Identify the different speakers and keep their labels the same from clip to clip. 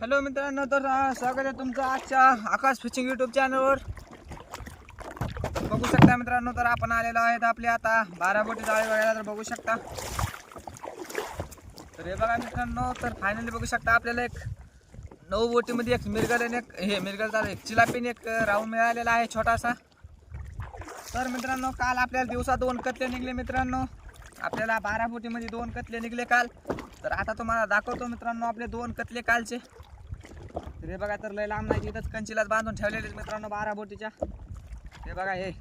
Speaker 1: Hello मित्रांनो, तर स्वागत आहे तुमचं आजच्या आकाश फिशिंग यूट्यूब चॅनलवर. बघू शकता मित्रांनो, तर आपण आलेलो आहेत आपले आता 12 बोटी जाळे बघायला. तर बघू शकता, तर हे बघा मित्रांनो, तर फायनली बघू शकता आपल्याला एक 9 बोटीमध्ये एक मिरगल आणि एक मिरगल एक चिलापीन एक राऊंड मिळालेला आहे छोटासा. तर मित्रांनो, काल आपल्याला दिवसा 2 कतले निघले मित्रांनो. आपल्याला 12 बोटीमध्ये 2 कतले निघले काल. तर आता तुम्हाला दाखवतो मित्रांनो आपले 2 कतले कालचे. तर हे बघा, तर लय लांब नाही, इथंच कंचीलाच बांधून ठेवलेले मित्रांनो 12 बोटीच्या. हे बघा, हे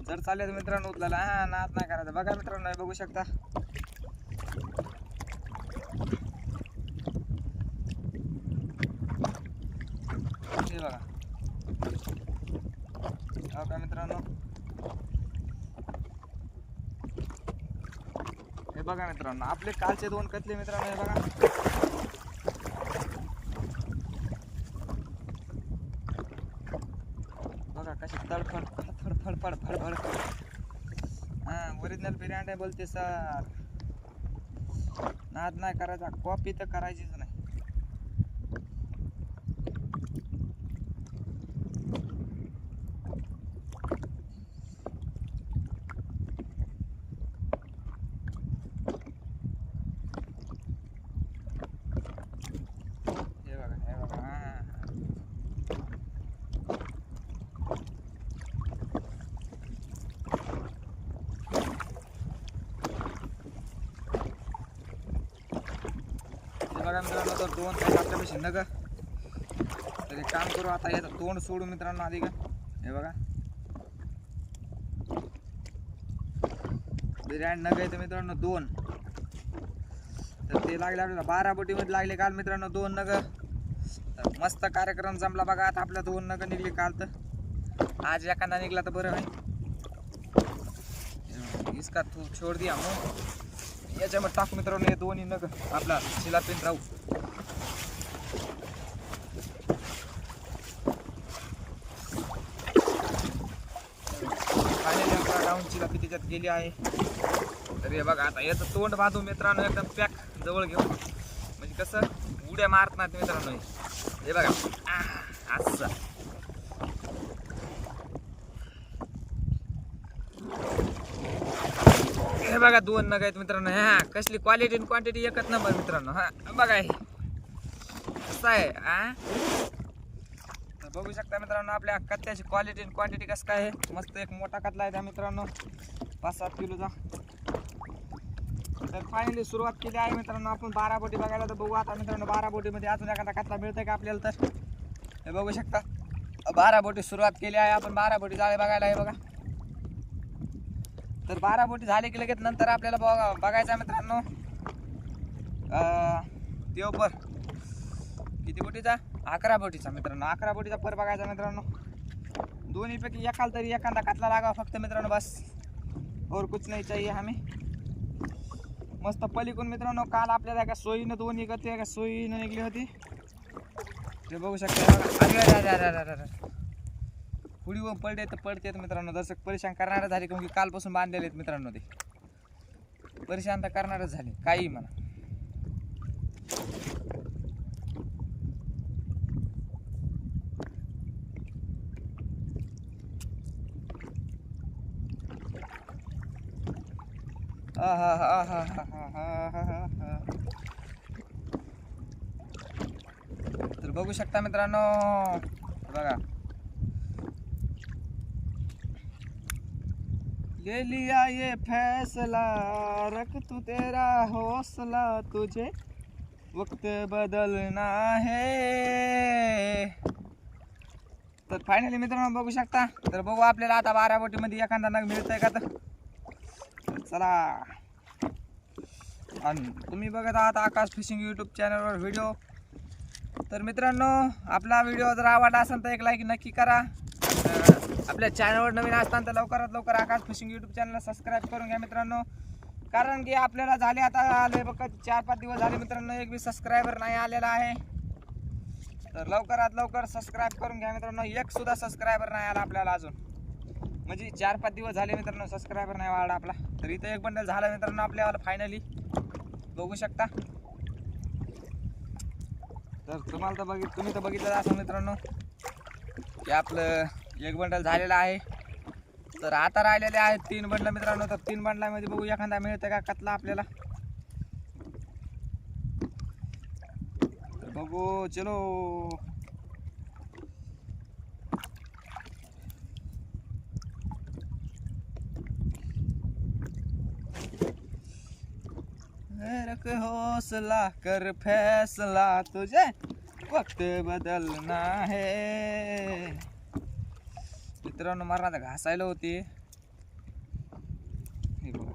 Speaker 1: जर चालले तर मित्रांनो उचलायला नाद नाही करायचं. बघा मित्रांनो, हे बघू शकता. हे बघा, हो का मित्रांनो, हे बघा मित्रांनो आपले कालचे 2 कतले मित्रांनो. हे बघा, बघा कशी तडफड फडफड फडफड फडफड. ओरिजिनल बिर्याणी बोलते सर. नाद नाही करायचा, कॉपी तर करायचीच नाही. हे बघा, हे बघा, बघा मित्रांनो, तर 2 साईड आपल्यापाशी नग. तर एक काम करू, आता याचं तोंड सोडू मित्रांनो आधी का. हे बघा, बिर्याणी नग आहे मित्रांनो 2. तर ते लागले आपल्याला 12 बोटीमध्ये लागले काल मित्रांनो 2 नग. तर मस्त कार्यक्रम जमला बघा. आता आपल्या 2 नग निघले काल, तर आज एखादा निघला तर बरं आहे. इसका तू छोड दिया मग याच्यामध्ये टाकू मित्रांनो हे 2 नग आपला चिलापीन राहू. फायनली आपला राऊंड चिलापी त्याच्यात गेली आहे. तर हे बघा, आता याचं तोंड बांधू मित्रांनो एकदम पॅक जवळ घेऊन, म्हणजे कसं उड्या मारत नाहीत मित्रांनो. हे बघा असं. हे बघा 2 नग आहेत मित्रांनो. हा कसली क्वालिटी आणि क्वांटिटी एकच नंबर मित्रांनो. हा बघा, हे कसं आहे. तर बघू शकता मित्रांनो आपल्या कत्त्याची क्वालिटी आणि क्वांटिटी कसं काय आहे. मस्त एक मोठा कतला आहे त्या मित्रांनो, 5-7 किलोचा. तर फायनली सुरुवात केली आहे मित्रांनो आपण 12 बोटी बघायला. तर बघू आता मित्रांनो 12 बोटीमध्ये अजून एखादा कतला मिळतंय का आपल्याला. तर हे बघू शकता 12 बोटी सुरुवात केली आहे आपण 12 बोटी जाळे बघायला. हे बघा, तर 12 बोटी झाले की लगेच नंतर आपल्याला बघायचं मित्रांनो देवपर किती बोटीचा 11 बोटीचा मित्रांनो. 11 बोटीचा पर बघायचा मित्रांनो. दोन्हीपैकी एकाला तरी एखादा कतला लागावा फक्त मित्रांनो, बस और कुछ नाही चाहिए हमें. मस्त पलीकडून मित्रांनो काल आपल्याला एका सोयीनं 2 निघते, एका सोयीनं निघली होती. ते बघू शकता. अरे पुढी व पडले तर पडतेत मित्रांनो. दर्शक परेशान करणारच झाले, कारण की कालपासून बांधलेले आहेत मित्रांनो. ते परेशान तर करणारच झाले, काही म्हणा. तर बघू शकता मित्रांनो, बघा ले लिया ये फैसला रख तू तेरा हौसला, तुझे वक्त बदलना है. तर फायनली मित्रांनो बघू शकता. तर बघू आपल्याला आता 12 बोटीमध्ये एखादा नग मिळतंय का. तर चला, आणि तुम्ही बघत आहात आकाश फिशिंग यूट्यूब चॅनलवर व्हिडिओ. तर मित्रांनो आपला व्हिडिओ जर आवडला असेल तर एक लाईक नक्की करा. आपल्या चॅनलवर नवीन असताना तर लवकरात लवकर आकाश फिशिंग यूट्यूब चॅनलला सबस्क्राईब करून घ्या मित्रांनो. कारण की आपल्याला झाले आता आले बघा 4-5 दिवस झाले मित्रांनो, एक बी सबस्क्रायबर नाही आलेला आहे. तर लवकरात लवकर सबस्क्राईब करून घ्या मित्रांनो. एक सुद्धा सबस्क्रायबर नाही आला आपल्याला अजून, म्हणजे 4-5 दिवस झाले मित्रांनो सबस्क्रायबर नाही वाढला आपला. तर इथं एक बंडल झाला मित्रांनो आपल्याला फायनली, बघू शकता. तर तुम्हाला तर तुम्ही तर बघितलं असं मित्रांनो की आपलं एक बंडल झालेलं आहे. तर आता राहिलेले आहेत 3 बंडल मित्रांनो. तर 3 बंडलामध्ये बघू एखादा मिळतं का कतला आपल्याला. तर बघू चलो. रख हौसला कर फैसला तुझे वक्त बदलना है. मित्रांनो मरणाचा घासायला होती. हे बघा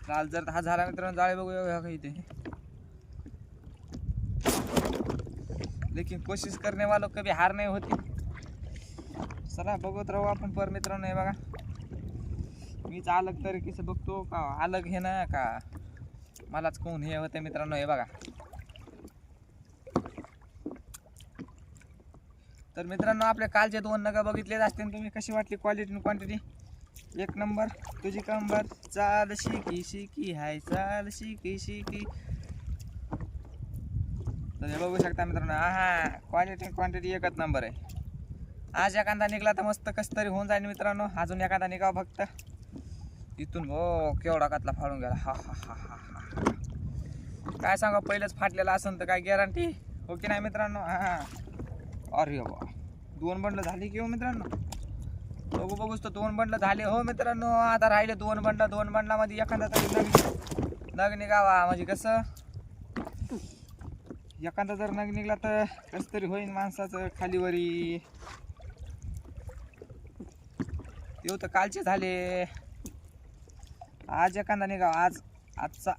Speaker 1: चाल. जर हा झाला मित्रांनो जाळे बघूया इथे. लेकिन कोशिश करने वालों कभी हार नहीं होती. चला बघत राहू आपण. पर मित्रांनो हे बघा मीच अलग तरीकेचं बघतो का अलग हे ना का मलाच कोण हे होते मित्रांनो. हे बघा तर मित्रांनो आपले कालचे 2 नग बघितलेच असतील तुम्ही. कशी वाटली क्वालिटी आणि क्वांटिटी. 1 नंबर. तुझी कंबर चाल शिकी शिकी हाय चाल शिकी शिकी. तर हे बघू शकता मित्रांनो. क्वालिटी क्वांटिटी एकच नंबर आहे. आज एखादा निघला तर मस्त कस तरी होऊन जाईल मित्रांनो. अजून एखादा निघाव फक्त इथून. हो केवढा कातला फाडून गेला. हा हा हा हा हा. काय सांगा पहिलेच फाटलेला असेल तर काय गॅरंटी हो की नाही मित्रांनो. अरे बा 2 बंडल झाली की हो मित्रांनो. बघूच तर 2 बंडल झाले हो मित्रांनो. आता राहिले 2 बंडल. 2 बंडलामध्ये एखादा तरी नग निघावा. म्हणजे कसं एखादा जर नग निघला तर कसं तरी होईल माणसाचं खालीवरी. ते तर कालचे झाले. आज एखादा निघावा. आजचा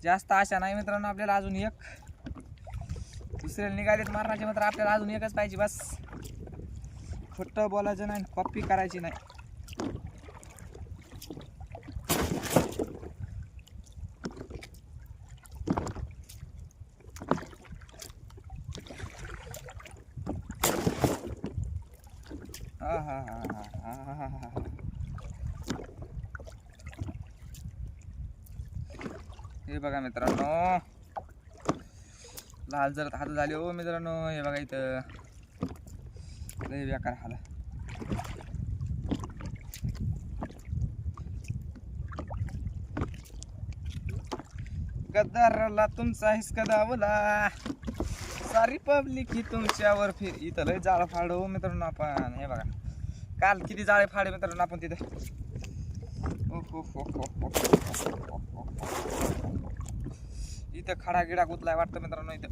Speaker 1: जास्त आशा नाही मित्रांनो आपल्याला. अजून एक दुसऱ्याला निघालेत मारण्याचे मात्र आपल्याला अजून एकच पाहिजे बस. खोटं बोलायचं नाही कॉपी करायची नाही. हे बघा मित्रांनो लाल जर हात झाले हो मित्रांनो. हे बघा इथं लय बेकार हाला. गद्दारला तुमचा हिसका दावला. सारी पब्लिक ही तुमच्यावर फिर. इथं लय जाळ फाड हो मित्रांनो आपण. हे बघा काल किती जाळे फाडे मित्रांनो आपण तिथं. इथं खडा गिडा गुतलाय वाटतं मित्रांनो इथं.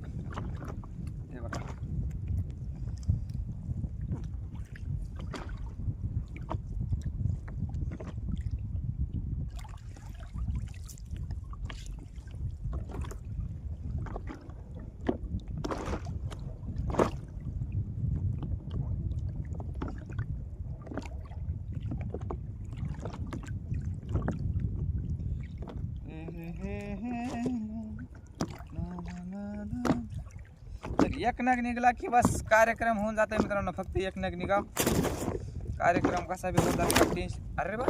Speaker 1: हे बघा एक नग निघला की बस कार्यक्रम होऊन जाते मित्रांनो. फक्त एक नग निघाव कार्यक्रम कसा बी होऊन जातो. टेन्शन. अरे बा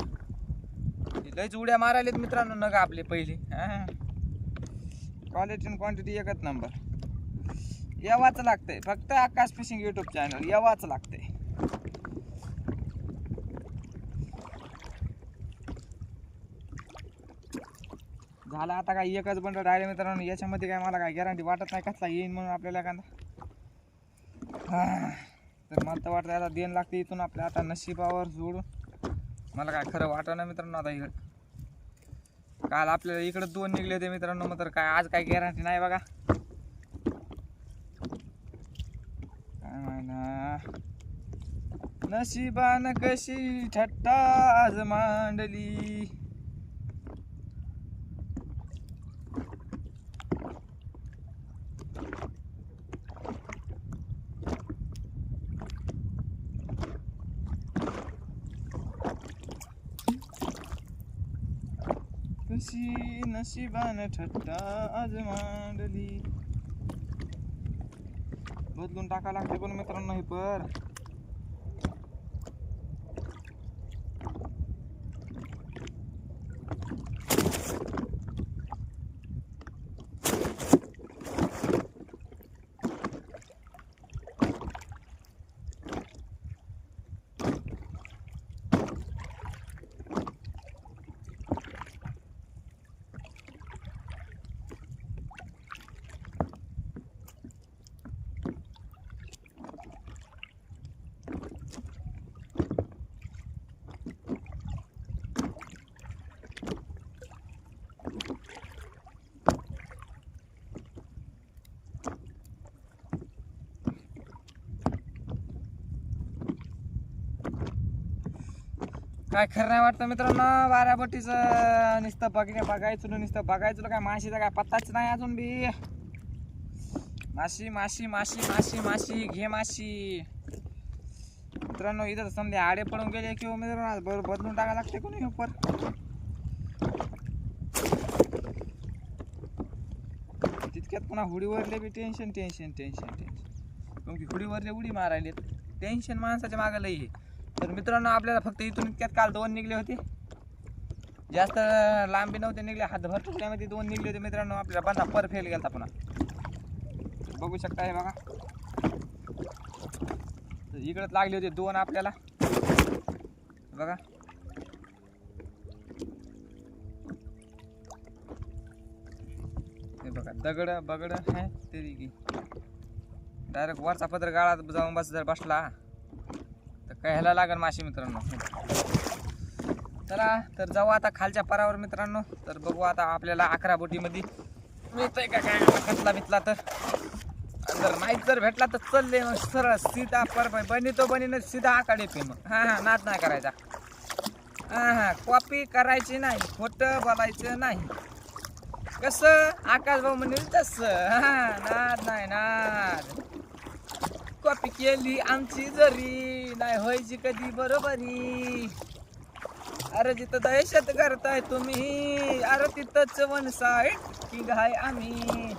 Speaker 1: लयच उड्या मारायलेत मित्रांनो नग आपले पहिले. क्वालिटी आणि क्वांटिटी एकच नंबर. यावाच लागतंय फक्त आकाश फिशिंग यूट्यूब चॅनल यावाच लागतंय. झाला आता काय एकच बंडल राहिले मित्रांनो. याच्यामध्ये काय मला काय गॅरंटी वाटत नाही कसला येईन म्हणून आपल्याला एखादा. तर मला तर वाटतं आता देण लागते इथून आपल्या. आता नशिबावर जोडून मला काय खरं वाटत नाही मित्रांनो. आता इकडे काल आपल्याला इकडे 2 निघले होते मित्रांनो. मग तर काय आज काय गॅरंटी नाही बघा. काय माहिना नशिबान कशी थट्टा आज मांडली. कशी नशिबान ठट्टा आज मांडली. बदलून टाका लागते पण मित्रांनो हे पर. काय खरं नाही वाटतं मित्रांनो. बाराबोटीचं नुसतं बघायचं काय माशीचा काय पत्ताच नाही अजून बी. माशी माशी माशी माशी माशी घे माशी. मित्रांनो इथं समजे आडे पडून गेले किंवा मित्रांनो बरोबर बदलून टाकायला लागते कोणी उपर. तितक्यात पुन्हा हुडीवरले बी टेन्शन टेन्शन टेन्शन टेन्शन. कारण की हुडीवरले उडी मारायले टेन्शन माणसाच्या मागे लई. तर मित्रांनो आपल्याला फक्त इथून इतक्यात काल 2 निघले होते. जास्त लांबी नव्हते निघले. हातभर टुकड्यामध्ये 2 निघले होते मित्रांनो. आपल्याला बंदा पर फेल गेला पुन्हा. बघू शकता हे बघा. इकडंच लागले होते 2 आपल्याला बघा. हे बघा दगड बगड आहे तरी की डायरेक्ट वरचा पत्र गाळात जाऊन जर बसला तर काय ह्याला लागेल माशी मित्रांनो. चला तर जाऊ आता खालच्या पारावर मित्रांनो. तर बघू आता आपल्याला 11 बोटीमध्ये मिळतंय का काय खतला बितला. तर जर नाहीच जर भेटला तर चलले मग सरळ सीधा पर बनी तो बनी सीधा आकडे पे मग. हां नाद नाही करायचा. हां कॉपी करायची नाही, खोटं बोलायचं नाही. कसं आकाश भाऊ म्हणेल तसं. हां नाद नाही नाद. कॉपी केली आमची जरी नाही व्हायची कधी बरोबरी. अरे जिथं दहशत करताय तुम्ही, अरे तिथंच 1 साईड की घाय आम्ही.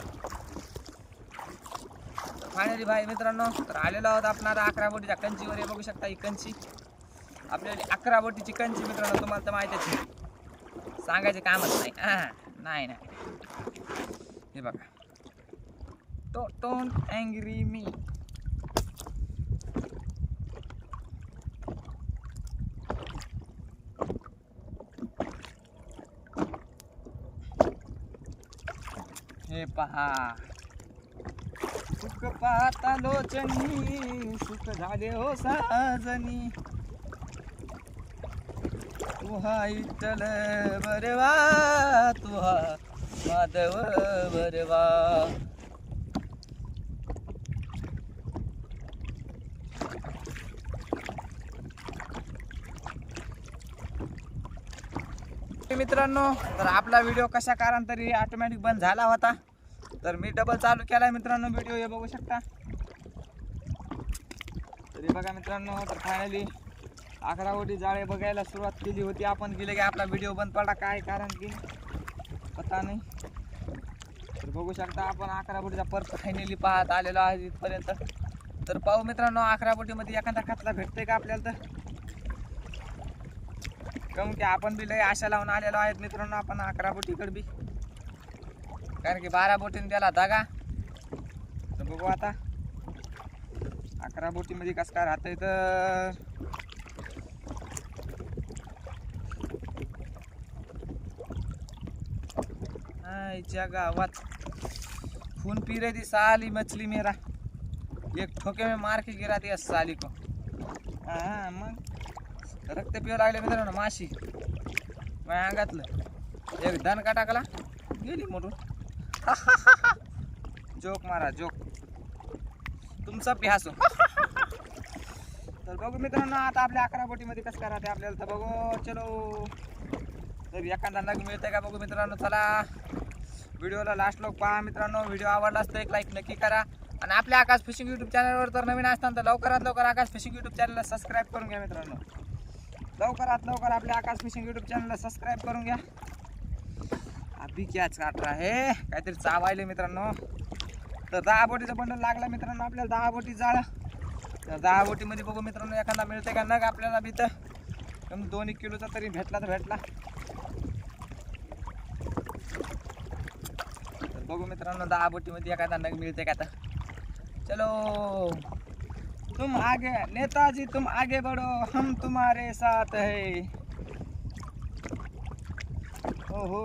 Speaker 1: फायनली भाई मित्रांनो तर आलेलो आहोत आपण आता 11 बोटीच्या कंचीवर. हे बघू शकता ही कंची आपल्याला 11 बोटीची कंची मित्रांनो. तुम्हाला तर माहितीच आहे, सांगायचे कामच नाही. नाही नाही हे बघा. डोंट अँग्री मी. हे पहा सुख पाहता लोचनी, सुख झाले हो साजनी. तुहा इटल बरवा, तुहा माधव बरवा. मित्रांनो तर आपला व्हिडिओ कशा कारण तरी ऑटोमॅटिक बंद झाला होता. तर मी डबल चालू केलाय मित्रांनो व्हिडिओ. हे बघू शकता. तरी बघा मित्रांनो तर फायनली 11 बोटी जाळे बघायला सुरुवात केली होती आपण. गेले की आपला व्हिडिओ बंद पडला. काय कारण की पता नाही. तर बघू शकता आपण 11 बोटीचा परत फायनली पाहत आलेलो आहे इथपर्यंत. तर पाहू मित्रांनो 11 बोटीमध्ये एखादा खतला भेटतोय का आपल्याला. तर काहून की आपण बी लय आशा लावून आलेलो आहेत मित्रांनो आपण 11 बोटीकडे बी. कारण की 12 बोटीने त्याला धागा. तर बघू आता 11 बोटीमध्ये कसं काय राहतंय. तर आईच्या गावात खून पी रही थी साली मछली मेरा, एक ठोके में मार के गिरा दिया साली को. हाँ मग रक्त पिऊ लागले मित्रांनो माशी माझ्या अंगातलं. एक दणका टाकला गेली मोठून. जोक मारा जोक तुमचा पिहासो. तर बघू मित्रांनो आता आपल्या 11 बोटीमध्ये कसं काय राहते आपल्याला. तर बघू चलो. तर एखादा नग मिळतंय का बघू मित्रांनो. चला व्हिडिओला लास्ट लोक पहा मित्रांनो. व्हिडिओ आवडला असतं एक लाईक नक्की करा. आणि आपल्या आकाश फिशिंग यूट्यूब चॅनलवर तर नवीन असताना तर लवकरात लवकर आकाश फिशिंग यूट्यूब चॅनलला सबस्क्राईब करून घ्या मित्रांनो. लवकरात लवकर आपल्या आकाश फिशिंग यूट्यूब चॅनलला सबस्क्राईब करून घ्या. अभी क्याच काट रहा है, काहीतरी चावायले मित्रांनो. तर 10 बोटीचा बंडल लागला मित्रांनो आपल्याला, 10 बोटी जाळ. तर 10 बोटीमध्ये बघू मित्रांनो एखादा मिळते का नग आपल्याला बी. तर 2-1 किलोचा तरी भेटला तर भेटला. तर बघू मित्रांनो 10 बोटीमध्ये एखादा नग मिळते का. तर चलो तुम आगे नेताजी, तुम आगे बढ़ो, हम तुम्हारे साथ है. ओहो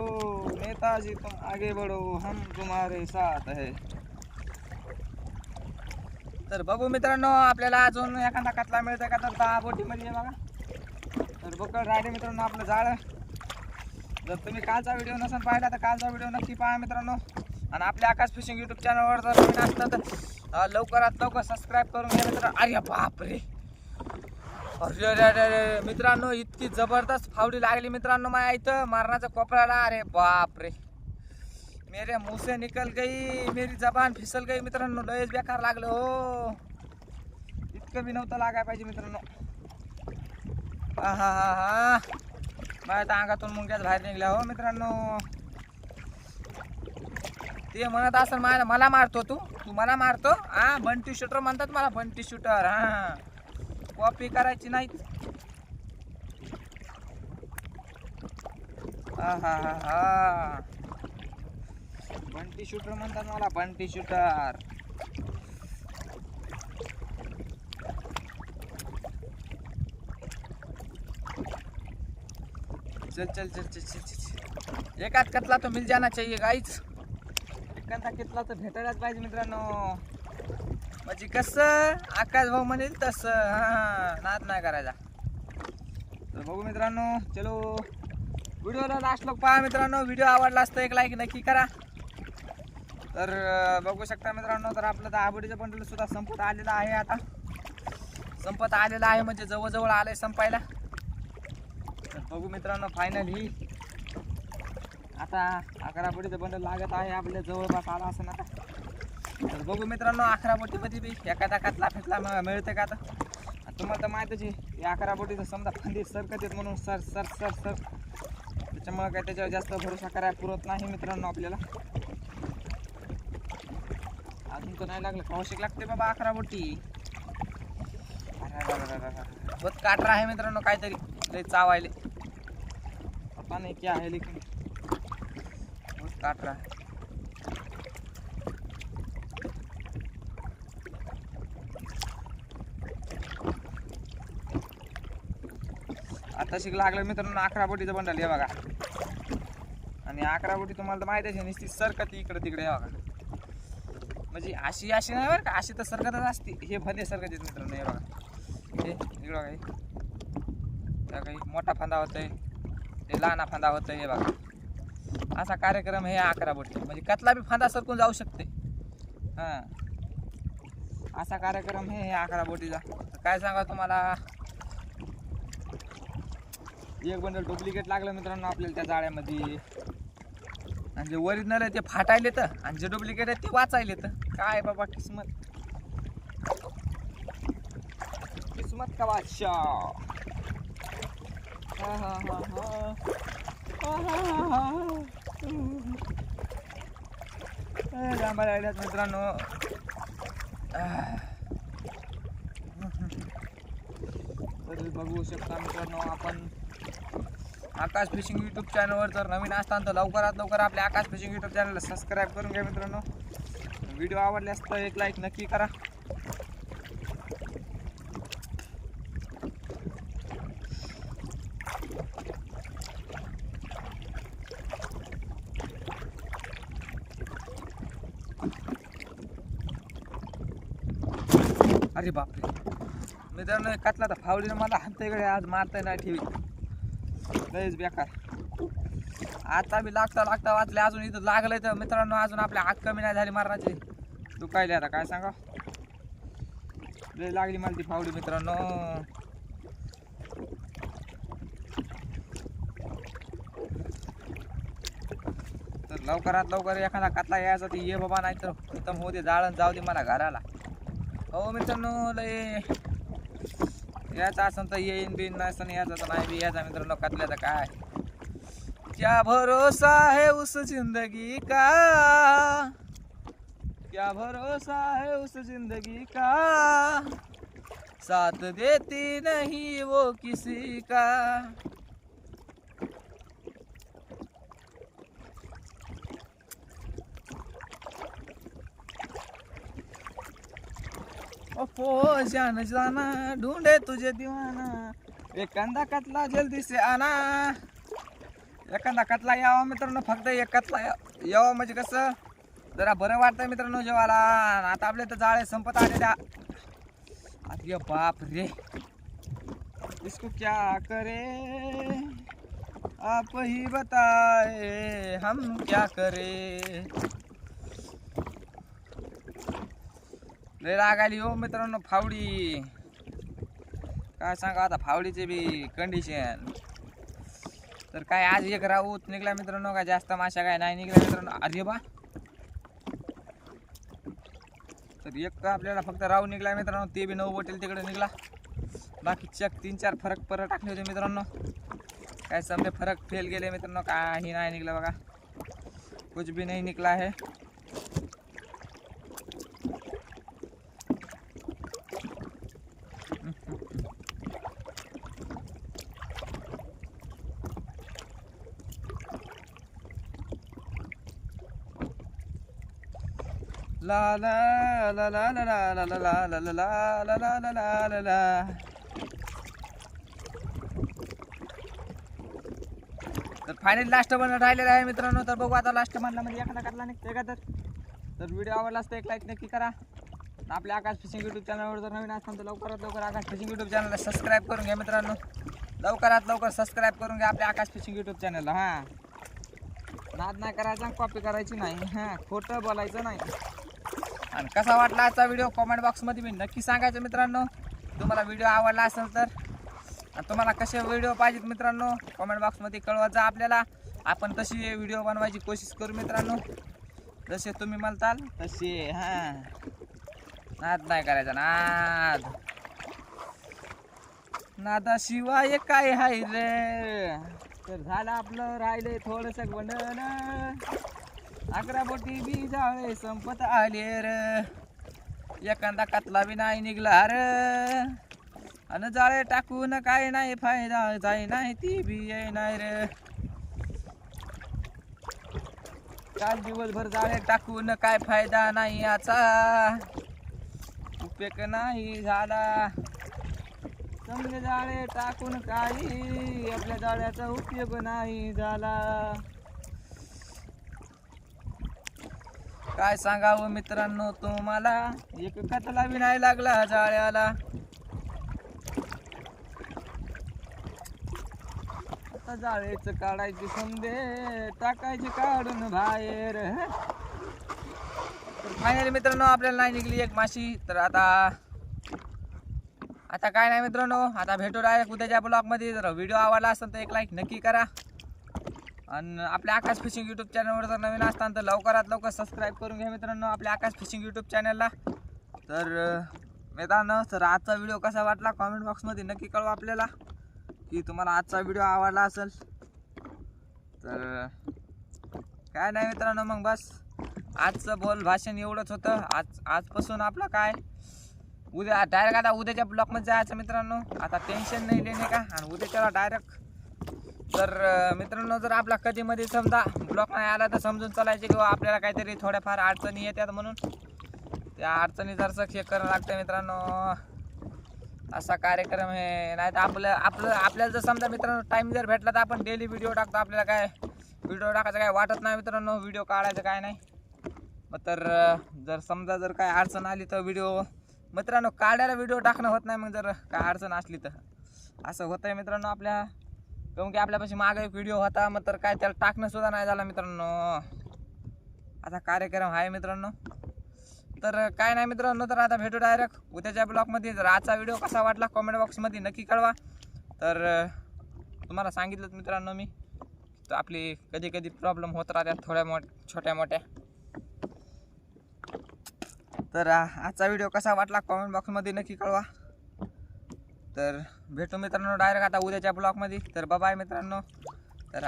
Speaker 1: नेताजी तुम आगे बढ़ो, हम तुम्हारे साथ है. तर बघू मित्रांनो आपल्याला अजून एखादा कतला मिळतोय का. तर 10 बोटीमध्ये बघा. तर बघ राहिले मित्रांनो आपलं जाळं. जर तुम्ही कालचा व्हिडिओ नसेल पाहिला तर कालचा व्हिडिओ नक्की पहा मित्रांनो. आणि आपल्या आकाश फिशिंग यूट्यूब चॅनलवर जर नवीन असतं तर लवकरात लवकर सबस्क्राईब करून घ्या मित्रांनो. अरे बापरे, अरे अरे अरे मित्रांनो इतकी जबरदस्त फावडी लागली मित्रांनो माझ्या इथं मारण्याच्या कोपऱ्याला. अरे बापरे, मेरे मुंह से निकल गई, मेरी जबान फिसल गई मित्रांनो. लयच बेकार लागलं हो, इतकं बी नव्हतं लागाय पाहिजे मित्रांनो. हा हा हा हा, माझ्या तर अंगातून मुंग्याच बाहेर निघल्या हो मित्रांनो. ते म्हणत असेल मला मारतो तू मला मारतो. हा बंटी शूटर म्हणतात मला, बंटी शूटर. हा कॉपी करायची नाही. हा हा हा हा, बंटी शूटर म्हणतात मला, बंटी शूटर. चल चल चल चल चल चल, एकाच कतला तो मिल जाना चाहिए गाईच. एखादा कितला तर भेटायलाच पाहिजे मित्रांनो. म्हणजे कसं आकाश भाऊ म्हणेल तसं. हा नाद नाही करायचा. तर बघू मित्रांनो, चलो व्हिडिओला लास्ट लोक पहा मित्रांनो. व्हिडिओ आवडला असतं एक लाईक नक्की करा. तर बघू शकता मित्रांनो, तर आपलं 10 बोटीचं बंडल सुद्धा संपत आलेलं आहे. आता संपत आलेलं आहे म्हणजे जवळजवळ आलंय संपायला. तर बघू मित्रांनो फायनली आता 11 बोटीचं बंडल लागत आहे आपल्या जवळपास आला असं आता. तर बघू मित्रांनो 11 बोटीमध्ये बी एखादा कतला फेटला मिळते का. आता तुम्हाला तर माहितच आहे 11 बोटीचं समजा फांदी सरकत येत म्हणून सर सर सर सर, त्याच्यामुळे काय त्याच्यावर जास्त भरोसा करायला पुरत नाही मित्रांनो आपल्याला. अजून तर नाही लागलं, कौशिक लागते बाबा 11 बोटी. बहुत काट रहा है मित्रांनो, काहीतरी लय चावायले, पता नहीं क्या है लेकिन बहुत काट रहा है. आता शिक लागलं मित्रांनो 11 बोटीचं बंडल हे बघा. आणि 11 बोटी तुम्हाला तर माहिती आहे नुसती सरकत इकडे तिकडे हे बघा. म्हणजे अशी अशी नाही बरं का, अशी तर सरकतच असते. हे भले सरकत येत मित्रांनो हे बघा. हे इकडं काही काही मोठा फांदा होतोय, ते लहाना फांदा होतोय हे बघा. असा कार्यक्रम हे 11 बोटी. म्हणजे कतला बी फांदा सरकून जाऊ शकते. हां असा कार्यक्रम हे 11 बोटीचा. तर काय सांगा तुम्हाला, एक बंडल डुप्लिकेट लागलं मित्रांनो आपल्याला त्या जाळ्यामध्ये. आणि जे ओरिजिनल आहे ते फाटायले तर, आणि जे डुप्लिकेट आहे ते वाचायले तर. काय बाबा किस्मत, किस्मत का बादशाह. हा हा हा हा, जांभा राहिल्यात मित्रांनो. तर बघू शकता मित्रांनो आपण आकाश फिशिंग यूट्यूब चॅनलवर जर नवीन असताना तर लवकरात लवकर आपल्या आकाश फिशिंग यूट्यूब चॅनलला सबस्क्राईब करून घ्या मित्रांनो. व्हिडिओ आवडल्यास तर एक लाईक नक्की करा. अरे बापरे मित्रांनो, कतला तर फावडीनं मला हाताकडे आज मारता नाही ठेवी. लयच बेकार. आता बी लागता लागता वाचले, अजून इथं लागलंय तर मित्रांनो अजून आपल्या हात कमी नाही झाली मारण्याची, दुखायले. आता काय सांगा, लय लागली मला ती फावडी मित्रांनो. तर लवकरात लवकर एखादा कतला यायचा ते ये बाबा, नाही तर खतम होते जाळण, जाऊ दे मला घराला. हो मित्रांनो, लय यायचं असं तर येईन बिन, नसतं यायचं तर नाही बी यायचा मित्रांनो. कतल्याचं काय क्या भरोसा है उस जिंदगी का, क्या भरोसा है उस जिंदगी का, साथ देती नहीं वो किसी का। ओ जान जाना ढूंढे तुझे दीवाना, एखादा कतला जल्दी से आना। एखादा कतला यावा मित्रांनो, फक्त एक कतला यावा म्हणजे कसं जरा बरं वाटतं मित्रांनो जेवायला। आता आपले तर जाळे संपत आले त्या। अरे बाप रे, इसको क्या करे आप ही बताए, हम क्या करे। लय राग आली हो मित्रांनो फावडी, काय सांगा आता फावडीचे बी कंडिशन। तर काय आज एक राऊत निघला मित्रांनो, काय जास्त माशा काय नाही निघला मित्रांनो। अरे बा, तर एक आपल्याला फक्त राऊ निघला मित्रांनो, ते बी 9 बोटेल तिकडे निघला। बाकी चक 3-4 फरक परत टाकले होते मित्रांनो, काय समजे फरक फेल गेले मित्रांनो, काही नाही निघला बघा, कुछ भी नहीं निकला है। ला ला ला ला ला ला ला ला ला ला ला ला ला ला ला ला ला। तर फायनली लास्ट वन राहिलेला आहे मित्रांनो। तर बघू आता लास्ट मनला मध्ये एखादा कटला निघतोय का। तर व्हिडिओ आवडला असता एक लाईक नक्की करा। आपल्या आकाश फिशिंग यूट्यूब चॅनलवर जर नवीन असाल तर लवकरात लवकर आकाश फिशिंग यूट्यूब चॅनलला सबस्क्राईब करून घ्या मित्रांनो। लवकरात लवकर सबस्क्राईब करून घ्या आपल्या आकाश फिशिंग यूट्यूब चॅनलला। हां, नाद नाही करायचा, कॉपी करायची नाही, हां खोटं बोलायचं नाही। आणि कसा वाटला आजचा व्हिडिओ कमेंट बॉक्समध्ये मी नक्की सांगायचं मित्रांनो। तुम्हाला व्हिडिओ आवडला असेल तर, आणि तुम्हाला कसे व्हिडिओ पाहिजेत मित्रांनो कमेंट बॉक्समध्ये कळवत जा आपल्याला। आपण तशी व्हिडिओ बनवायची कोशिश करू मित्रांनो, जसे तुम्ही म्हणताल तसे। हां, नाद नाही करायचा, नादाशिवाय काय हाय रे। तर झालं आपलं, राहिले थोडंसं वंडन, 11 बोटी बी जाळे संपत आले र, एखादा कतला बी नाही निघला र, आणि जाळे टाकून काय नाही फायदा, जाय नाही ती बी ये नाही रे। काल दिवसभर जाळे टाकून काय फायदा नाही, याचा उपयोग नाही झाला। समजे जाळे टाकून काही आपल्या जाळ्याचा उपयोग नाही झाला। काय सांगावं मित्रांनो तुम्हाला, एक कतला बी नाही लागला जाळ्याला। आता जाळेच काढायची समजे, टाकायची काढून बाहेर। तर फायनली मित्रांनो आपल्याला नाही निघली एक माशी। तर आता काय नाही मित्रांनो, आता भेटू डायरेक्ट उद्याच्या ब्लॉगमध्ये। जर व्हिडिओ आवडला असेल तर एक लाईक नक्की करा, आणि आपल्या आकाश फिशिंग यूट्यूब चॅनलवर जर नवीन असताल तर लवकरात लवकर सबस्क्राईब करून घ्या मित्रांनो आपल्या आकाश फिशिंग यूट्यूब चॅनलला। तर मित्रांनो, तर आजचा व्हिडिओ कसा वाटला कमेंट बॉक्समध्ये नक्की कळवा आपल्याला, की तुम्हाला आजचा व्हिडिओ आवडला असेल तर। काय नाही मित्रांनो, मग बस आजचं बोल भाषण एवढंच होतं। आजपासून आपलं काय उद्या डायरेक्ट आता उद्याच्या ब्लॉकमध्ये जायचं मित्रांनो। आता टेन्शन नाही लेणे का, आणि उद्याच्याला डायरेक्ट। तर मित्रांनो, जर आपला कधीमध्ये समजा ब्लॉक नाही आला तर समजून चालायचे किंवा आपल्याला काहीतरी थोड्याफार अडचणी येतात, म्हणून त्या अडचणी जरसं चेक करावं लागतं मित्रांनो। असा कार्यक्रम आहे, नाही तर आपल्याला जर समजा मित्रांनो टाईम जर भेटला तर आपण डेली व्हिडिओ टाकतो। आपल्याला काय व्हिडिओ टाकायचं काय वाटत नाही मित्रांनो, व्हिडिओ काढायचं काय नाही। मग तर जर समजा जर काय अडचण आली तर व्हिडिओ मित्रांनो काढायला व्हिडिओ टाकणं होत नाही। मग जर काय अडचण असली तर असं होतं आहे मित्रांनो आपल्या, काऊन की आपल्यापाशी मागे एक व्हिडिओ होता, मग तर काय त्याला टाकणं सुद्धा नाही झालं मित्रांनो। आता कार्यक्रम आहे मित्रांनो। तर काय नाही मित्रांनो, तर आता भेटू डायरेक्ट उद्याच्या ब्लॉगमध्ये। जर आजचा व्हिडिओ कसा वाटला कमेंट बॉक्समध्ये नक्की कळवा। तर तुम्हाला सांगितलं मित्रांनो मी, तर आपली कधी कधी प्रॉब्लेम होत राहतात थोड्या छोट्या मोठ्या। तर आजचा व्हिडिओ कसा वाटला कमेंट बॉक्समध्ये नक्की कळवा। तर भेटू मित्रांनो डायरेक्ट आता उद्याच्या ब्लॉगमध्ये। तर बाय मित्रांनो। तर